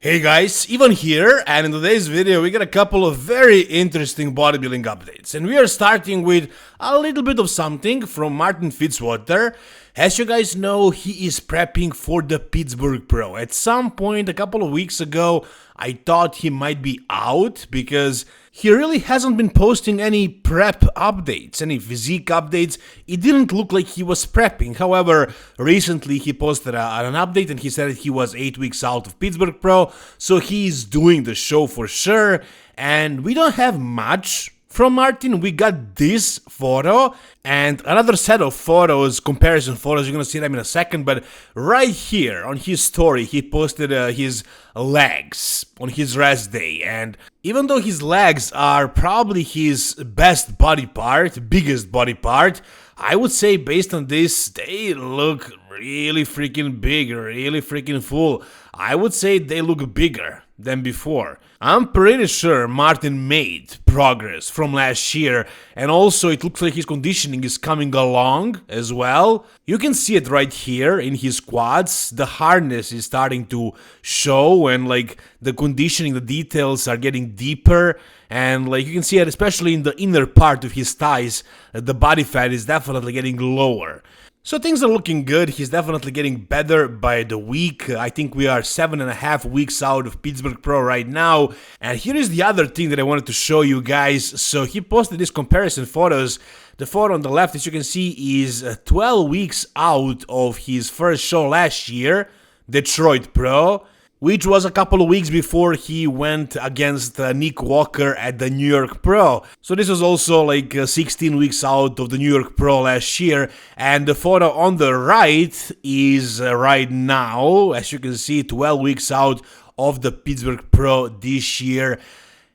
Hey guys, Ivan here, and in today's video we got a couple of very interesting bodybuilding updates. And we are starting with a little bit of something from Martin Fitzwater. As you guys know, he is prepping for the Pittsburgh Pro. At some point a couple of weeks ago, I thought he might be out because he really hasn't been posting any prep updates, any physique updates. It didn't look like he was prepping. However, recently he posted an update and he said he was 8 weeks out of Pittsburgh Pro, so he's doing the show for sure. And we don't have much from Martin. We got this photo and another set of photos, comparison photos. You're gonna see them in a second, but right here on his story, he posted his legs on his rest day. And even though his legs are probably his best body part, biggest body part, I would say based on this, they look really freaking big, really freaking full. I would say they look bigger than before. I'm pretty sure Martin made progress from last year, and also it looks like his conditioning is coming along as well. You can see it right here in his quads. The hardness is starting to show, and like the conditioning, the details are getting deeper, and like you can see it especially in the inner part of his thighs. The body fat is definitely getting lower. So things are looking good. He's definitely getting better by the week. I think we are 7.5 weeks out of Pittsburgh Pro right now. And here is the other thing that I wanted to show you guys. So he posted these comparison photos. The photo on the left, as you can see, is 12 weeks out of his first show last year, Detroit Pro, which was a couple of weeks before he went against Nick Walker at the New York Pro. So this was also like 16 weeks out of the New York Pro last year. And the photo on the right is right now, as you can see, 12 weeks out of the Pittsburgh Pro this year.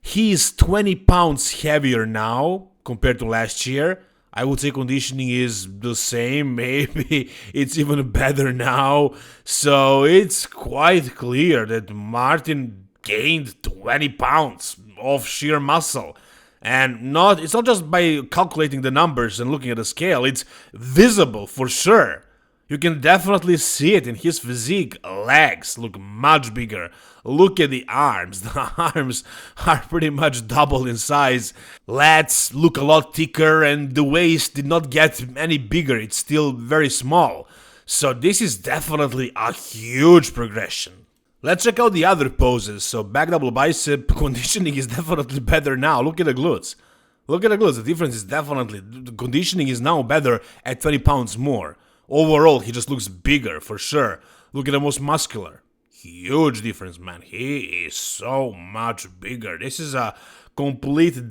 He's 20 pounds heavier now compared to last year. I would say conditioning is the same, maybe it's even better now. So it's quite clear that Martin gained 20 pounds of sheer muscle. And it's not just by calculating the numbers and looking at the scale, it's visible for sure. You can definitely see it in his physique. Legs look much bigger. Look at the arms. The arms are pretty much double in size. Lats look a lot thicker, and the waist did not get any bigger. It's still very small. So this is definitely a huge progression. Let's check out the other poses. So back double bicep conditioning is definitely better now. Look at the glutes. Look at the glutes. The difference is definitely, the conditioning is now better at 20 pounds more. Overall, he just looks bigger, for sure. Look at the most muscular. Huge difference, man. He is so much bigger. This is a completely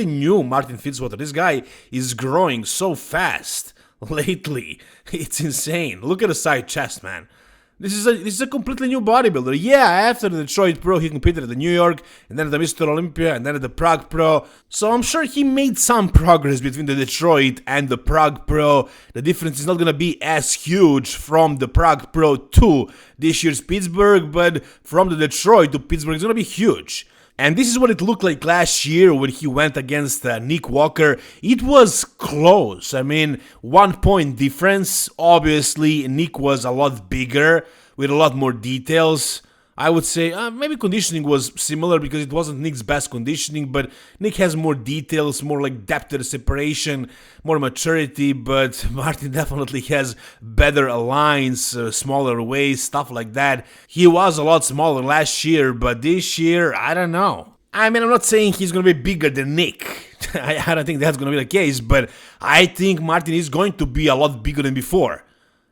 new Martin Fitzwater. This guy is growing so fast lately. It's insane. Look at the side chest, man. This is a completely new bodybuilder. Yeah, after the Detroit Pro, he competed at the New York, and then at the Mr. Olympia, and then at the Prague Pro. So I'm sure he made some progress between the Detroit and the Prague Pro. The difference is not gonna be as huge from the Prague Pro to this year's Pittsburgh, but from the Detroit to Pittsburgh, it's gonna be huge. And this is what it looked like last year when he went against Nick Walker. It was close. I mean, 1 point difference. Obviously, Nick was a lot bigger with a lot more details. I would say maybe conditioning was similar because it wasn't Nick's best conditioning, but Nick has more details, more like depth to the separation, more maturity, but Martin definitely has better lines, smaller waist, stuff like that. He was a lot smaller last year, but this year, I don't know. I mean, I'm not saying he's going to be bigger than Nick. I don't think that's going to be the case, but I think Martin is going to be a lot bigger than before.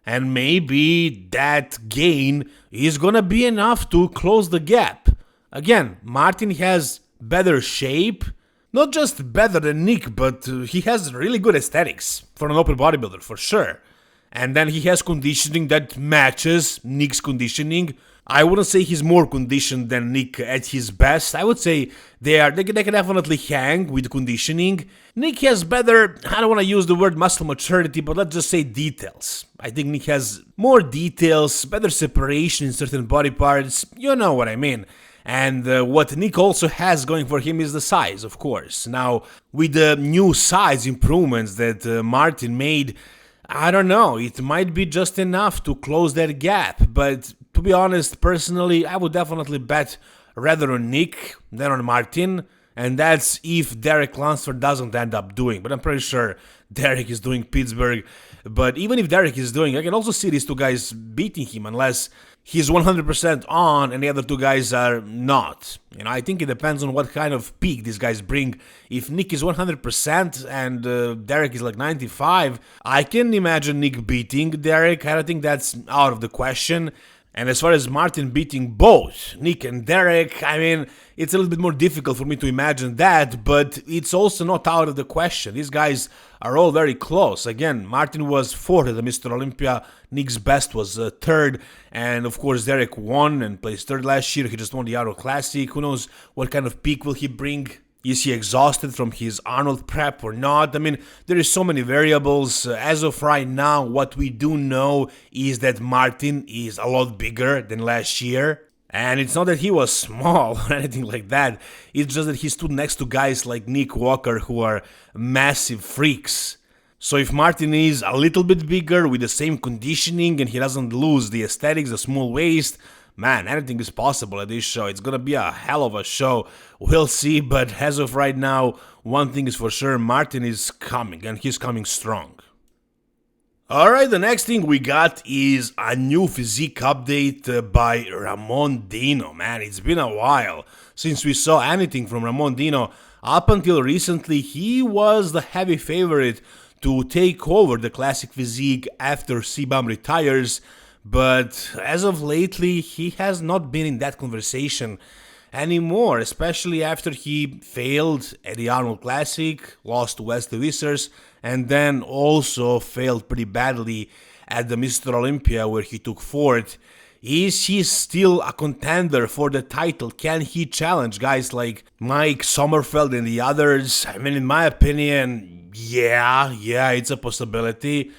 And maybe that gain is gonna be enough to close the gap. Again, Martin has better shape. Not just better than Nick, but he has really good aesthetics for an open bodybuilder, for sure. And then he has conditioning that matches Nick's conditioning. I wouldn't say he's more conditioned than Nick at his best. I would say they can definitely hang with conditioning. Nick has better, I don't want to use the word muscle maturity, but let's just say details. I think Nick has more details, better separation in certain body parts, you know what I mean. And what Nick also has going for him is the size, of course. Now, with the new size improvements that Martin made, I don't know, it might be just enough to close that gap, but to be honest, personally, I would definitely bet rather on Nick than on Martin. And that's if Derek Lunsford doesn't end up doing. But I'm pretty sure Derek is doing Pittsburgh. But even if Derek is doing, I can also see these two guys beating him unless he's 100% on and the other two guys are not. I think it depends on what kind of peak these guys bring. If Nick is 100% and Derek is like 95, I can imagine Nick beating Derek. I don't think that's out of the question. And as far as Martin beating both Nick and Derek, I mean, it's a little bit more difficult for me to imagine that, but it's also not out of the question. These guys are all very close. Again, Martin was 4th at the Mr. Olympia, Nick's best was 3rd, and of course Derek won and placed 3rd last year. He just won the Arnold Classic. Who knows what kind of peak will he bring? Is he exhausted from his Arnold prep or not? I mean, there is so many variables. As of right now, what we do know is that Martin is a lot bigger than last year. And it's not that he was small or anything like that. It's just that he stood next to guys like Nick Walker who are massive freaks. So if Martin is a little bit bigger with the same conditioning and he doesn't lose the aesthetics, the small waist, man, anything is possible at this show. It's gonna be a hell of a show. We'll see, but as of right now, one thing is for sure, Martin is coming, and he's coming strong. Alright, the next thing we got is a new physique update by Ramon Dino. Man, it's been a while since we saw anything from Ramon Dino. Up until recently, he was the heavy favorite to take over the classic physique after C-Bum retires. But as of lately, he has not been in that conversation anymore, especially after he failed at the Arnold Classic, lost to Wesley Wissers, and then also failed pretty badly at the Mr. Olympia where he took 4th. Is he still a contender for the title? Can he challenge guys like Mike Sommerfeld and the others? I mean, in my opinion, yeah, it's a possibility.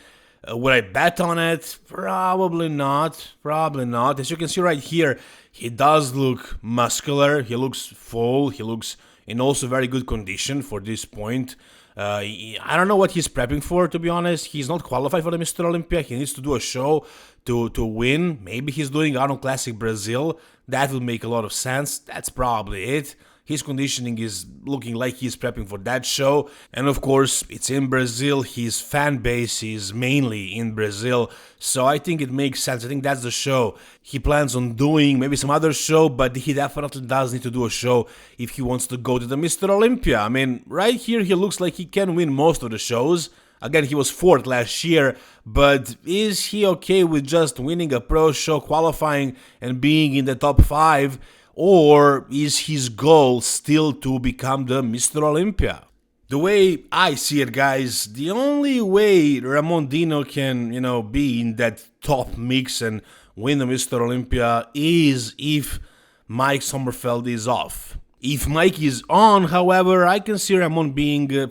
Would I bet on it? Probably not. As you can see right here, he does look muscular, he looks full, he looks in also very good condition for this point. I don't know what he's prepping for, to be honest. He's not qualified for the Mr. Olympia. He needs to do a show to win. Maybe he's doing Arnold Classic Brazil. That would make a lot of sense. That's probably it. His conditioning is looking like he's prepping for that show. And of course, it's in Brazil. His fan base is mainly in Brazil. So I think it makes sense. I think that's the show he plans on doing. Maybe some other show, but he definitely does need to do a show if he wants to go to the Mr. Olympia. I mean, right here, he looks like he can win most of the shows. Again, he was 4th last year, but is he okay with just winning a pro show, qualifying, and being in the top 5? Or is his goal still to become the Mr. Olympia? The way I see it, guys, the only way Ramon Dino can, be in that top mix and win the Mr. Olympia is if Mike Sommerfeld is off. If Mike is on, however, I can see Ramon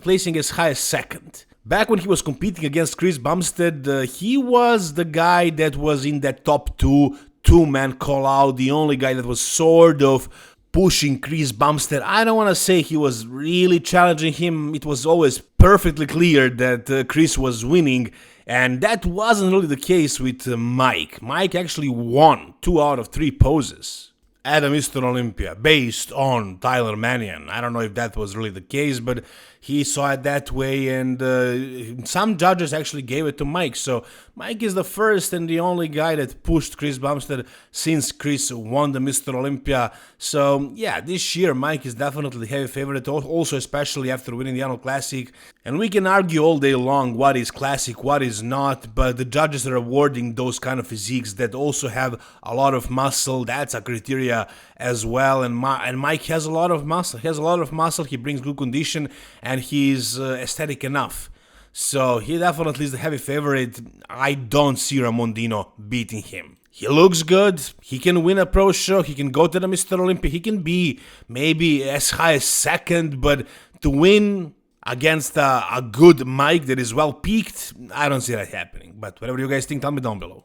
placing as high as 2nd. Back when he was competing against Chris Bumstead, he was the guy that was in that top 2-man call-out, the only guy that was sort of pushing Chris Bumstead. I don't want to say he was really challenging him. It was always perfectly clear that Chris was winning, and that wasn't really the case with Mike. Mike actually won 2 out of 3 poses at a Mr. Olympia based on Tyler Mannion. I don't know if that was really the case, but he saw it that way, and some judges actually gave it to Mike. So Mike is the first and the only guy that pushed Chris Bumstead since Chris won the Mr. Olympia. So yeah, this year Mike is definitely the heavy favorite, also especially after winning the Arnold Classic. And we can argue all day long what is classic, what is not, but the judges are awarding those kind of physiques that also have a lot of muscle. That's a criteria as well, and Mike has a lot of muscle. He brings good condition, and he's aesthetic enough. So he definitely is the heavy favorite. I don't see Ramon Dino beating him. He looks good. He can win a pro show. He can go to the Mr. Olympia. He can be maybe as high as 2nd, but to win against a good Mike that is well peaked, I don't see that happening. But whatever you guys think, tell me down below.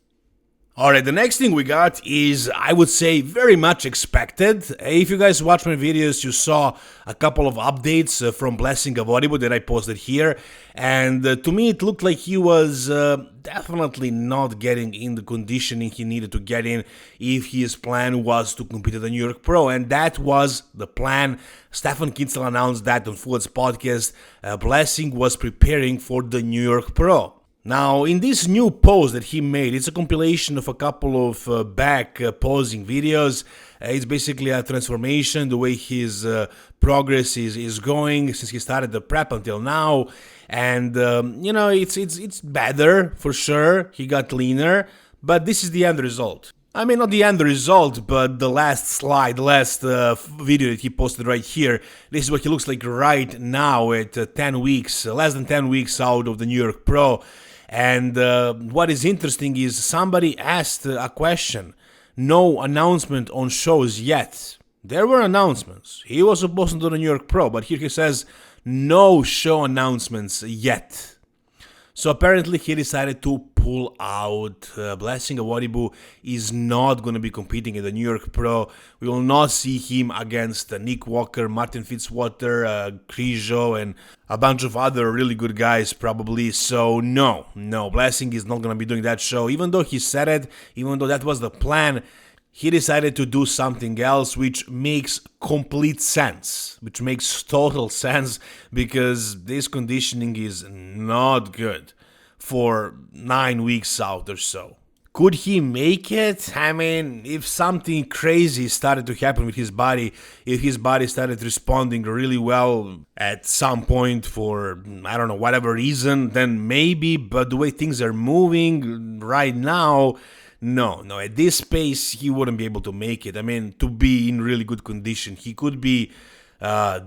Alright, the next thing we got is, I would say, very much expected. If you guys watch my videos, you saw a couple of updates from Blessing of Audible that I posted here, and to me it looked like he was definitely not getting in the conditioning he needed to get in if his plan was to compete at the New York Pro, and that was the plan. Stefan Kinsel announced that on Full's podcast. Blessing was preparing for the New York Pro. Now, in this new post that he made, it's a compilation of a couple of back posing videos. It's basically a transformation, the way his progress is going since he started the prep until now. And, it's better, for sure. He got leaner, but this is the end result. I mean, not the end result, but the last slide, the last video that he posted right here. This is what he looks like right now at 10 weeks, less than 10 weeks out of the New York Pro. And what is interesting is somebody asked a question. No announcement on shows yet. There were announcements. He was supposed to do the New York Pro, but here he says no show announcements yet. So apparently he decided to pull out. Blessing Awodibu is not going to be competing in the New York Pro. We will not see him against Nick Walker, Martin Fitzwater, Krizo, and a bunch of other really good guys probably. So no, Blessing is not going to be doing that show. Even though he said it, even though that was the plan, he decided to do something else, which makes complete sense, which makes total sense, because this conditioning is not good for 9 weeks out or so. Could he make it? I mean, if something crazy started to happen with his body, if his body started responding really well at some point for, I don't know, whatever reason, then maybe, but the way things are moving right now, no, at this pace, he wouldn't be able to make it. I mean, to be in really good condition, he could be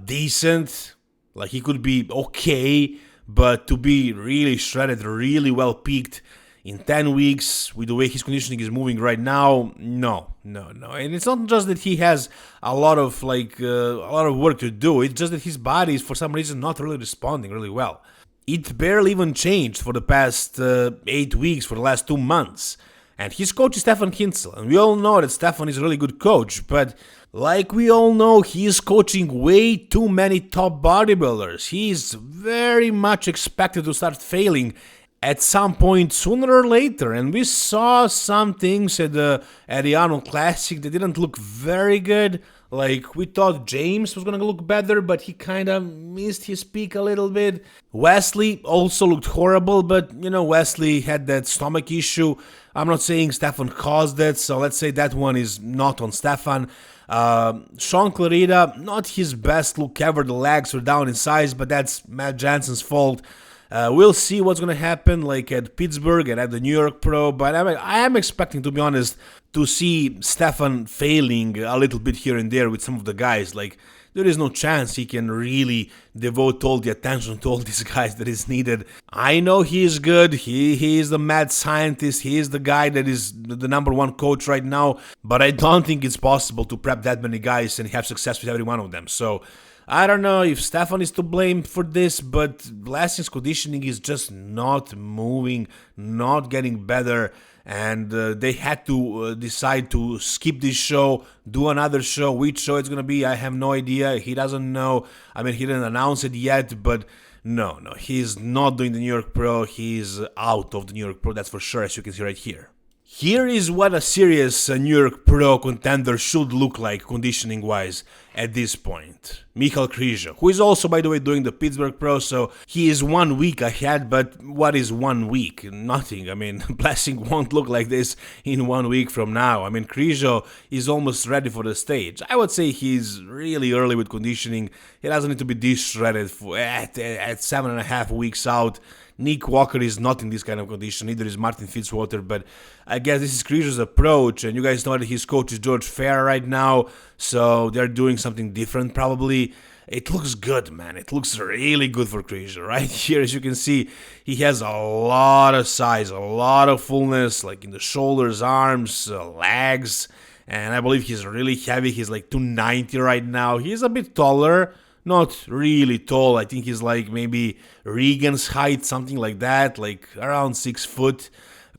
decent, like he could be okay, but to be really shredded, really well peaked in 10 weeks, with the way his conditioning is moving right now, no. And it's not just that he has a lot of work to do, it's just that his body is for some reason not really responding really well. It barely even changed for the past 8 weeks, for the last 2 months. And his coach is Stefan Kinsel, and we all know that Stefan is a really good coach, but like we all know, he is coaching way too many top bodybuilders. He is very much expected to start failing at some point sooner or later, and we saw some things at the Arnold Classic that didn't look very good. Like, we thought James was gonna look better, but he kinda missed his peak a little bit. Wesley also looked horrible, but, Wesley had that stomach issue. I'm not saying Stefan caused it, so let's say that one is not on Stefan. Sean Clarita, not his best look ever. The legs were down in size, but that's Matt Jansen's fault. We'll see what's going to happen, like at Pittsburgh and at the New York Pro, but I am expecting, to be honest, to see Stefan failing a little bit here and there with some of the guys. Like, there is no chance he can really devote all the attention to all these guys that is needed. I know he is good, he is the mad scientist, he is the guy that is the number one coach right now, but I don't think it's possible to prep that many guys and have success with every one of them. So I don't know if Stefan is to blame for this, but Blessing's conditioning is just not moving, not getting better, and they had to decide to skip this show, do another show. Which show it's going to be, I have no idea. He doesn't know. I mean, he didn't announce it yet, but no, he's not doing the New York Pro. He's out of the New York Pro, that's for sure, as you can see right here. Here is what a serious New York Pro contender should look like conditioning-wise at this point. Michal Krizo, who is also, by the way, doing the Pittsburgh Pro, so he is 1 week ahead, but what is 1 week? Nothing. I mean, Blessing won't look like this in 1 week from now. I mean, Krizo is almost ready for the stage. I would say he's really early with conditioning. He doesn't need to be this shredded at 7.5 weeks out. Nick Walker is not in this kind of condition, neither is Martin Fitzwater, but I guess this is Krizo's approach, and you guys know that his coach is George Fair right now, so they're doing something different probably. It looks good, man. It looks really good for Krizo. Right here, as you can see, he has a lot of size, a lot of fullness, like in the shoulders, arms, legs, and I believe he's really heavy. He's like 290 right now. He's a bit taller. Not really tall. I think he's like maybe Regan's height, something like that, like around 6 foot.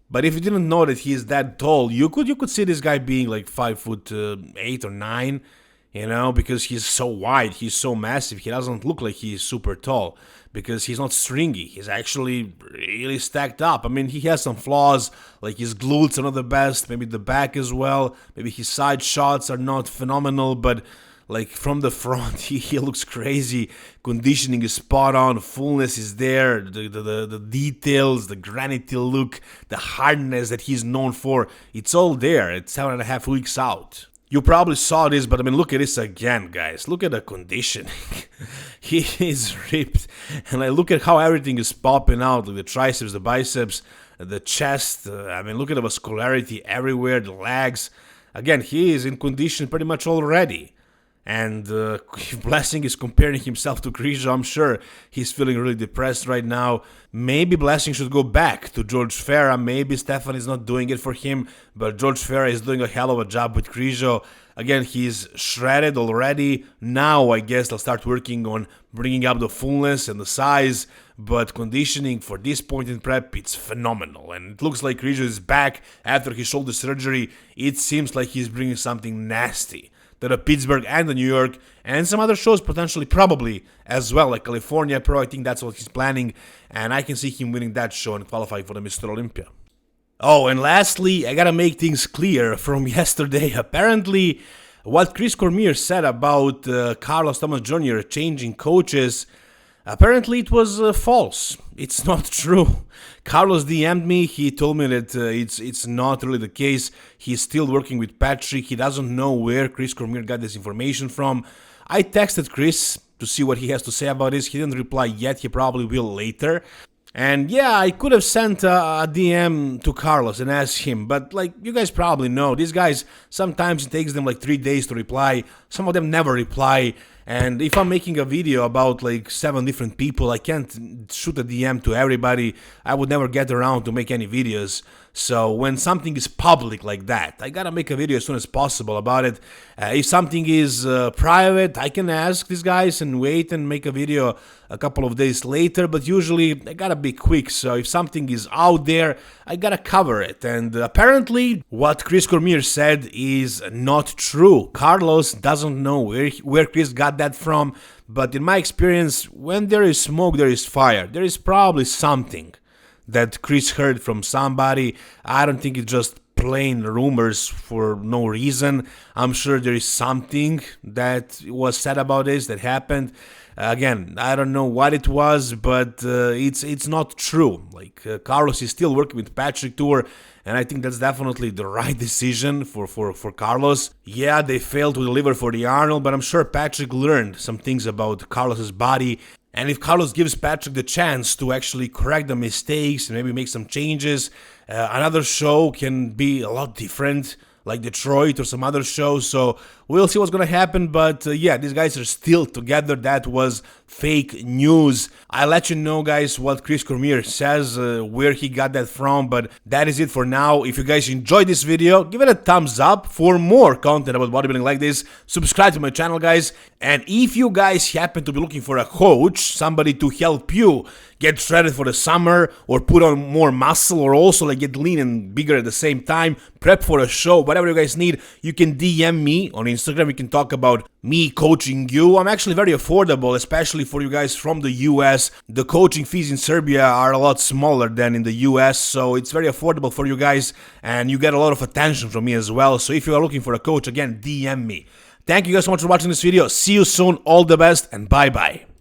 But if you didn't know that he's that tall, you could see this guy being like 5'8" or 5'9", because he's so wide, he's so massive. He doesn't look like he's super tall because he's not stringy. He's actually really stacked up. I mean, he has some flaws, like his glutes are not the best, maybe the back as well, maybe his side shots are not phenomenal, but like from the front, he looks crazy. Conditioning is spot on. Fullness is there. The details, the granite look, the hardness that he's known for, it's all there. It's 7.5 weeks out. You probably saw this, but I mean, look at this again, guys. Look at the conditioning. He is ripped. And I look at how everything is popping out, like the triceps, the biceps, the chest. I mean, look at the vascularity everywhere, the legs. Again, he is in condition pretty much already. And if Blessing is comparing himself to Krizo, I'm sure he's feeling really depressed right now. Maybe Blessing should go back to George Farah. Maybe Stefan is not doing it for him, but George Farah is doing a hell of a job with Krizo. Again, he's shredded already. Now I guess they'll start working on bringing up the fullness and the size, but conditioning for this point in prep, it's phenomenal. And it looks like Krizo is back after his shoulder surgery. It seems like he's bringing something nasty to the Pittsburgh and the New York, and some other shows potentially, probably, as well, like California Pro. I think that's what he's planning, and I can see him winning that show and qualifying for the Mr. Olympia. Oh, and lastly, I gotta make things clear from yesterday. Apparently, what Chris Cormier said about Carlos Thomas Jr. changing coaches, apparently it was false. It's not true. Carlos DM'd me. He told me that it's not really the case. He's still working with Patrick. He doesn't know where Chris Cormier got this information from. I texted Chris to see what he has to say about this. He didn't reply yet. He probably will later. And yeah, I could have sent a DM to Carlos and asked him, but like you guys probably know, these guys, sometimes it takes them like 3 days to reply. Some of them never reply. And if I'm making a video about like 7 different people, I can't shoot a DM to everybody. I would never get around to make any videos. So when something is public like that, I gotta make a video as soon as possible about it. If something is private, I can ask these guys and wait and make a video a couple of days later, but usually I gotta be quick. So if something is out there, I gotta cover it. And apparently what Chris Cormier said is not true. Carlos doesn't know where Chris got that from, but in my experience, when there is smoke, there is fire. There is probably something that Chris heard from somebody. I don't think it's just plain rumors for no reason. I'm sure there is something that was said about this that happened. Again, I don't know what it was, but it's not true. Like Carlos is still working with Patrick Ptuor, and I think that's definitely the right decision for Carlos. Yeah, they failed to deliver for the Arnold, but I'm sure Patrick learned some things about Carlos's body. And if Carlos gives Patrick the chance to actually correct the mistakes and maybe make some changes, another show can be a lot different, like Detroit or some other show. So we'll see what's gonna happen. But yeah, these guys are still together. That was fake news. I'll let you know, guys, what Chris Cormier says, where he got that from. But that is it for now. If you guys enjoyed this video, give it a thumbs up. For more content about bodybuilding like this, subscribe to my channel, guys. And if you guys happen to be looking for a coach, somebody to help you get shredded for the summer or put on more muscle, or also like get lean and bigger at the same time, prep for a show, whatever you guys need, you can DM me on Instagram. We can talk about me coaching you. I'm actually very affordable, especially for you guys from the US. The coaching fees in Serbia are a lot smaller than in the US, so it's very affordable for you guys, and you get a lot of attention from me as well. So if you are looking for a coach, again, DM me. Thank you guys so much for watching this video. See you soon. All the best, and bye-bye.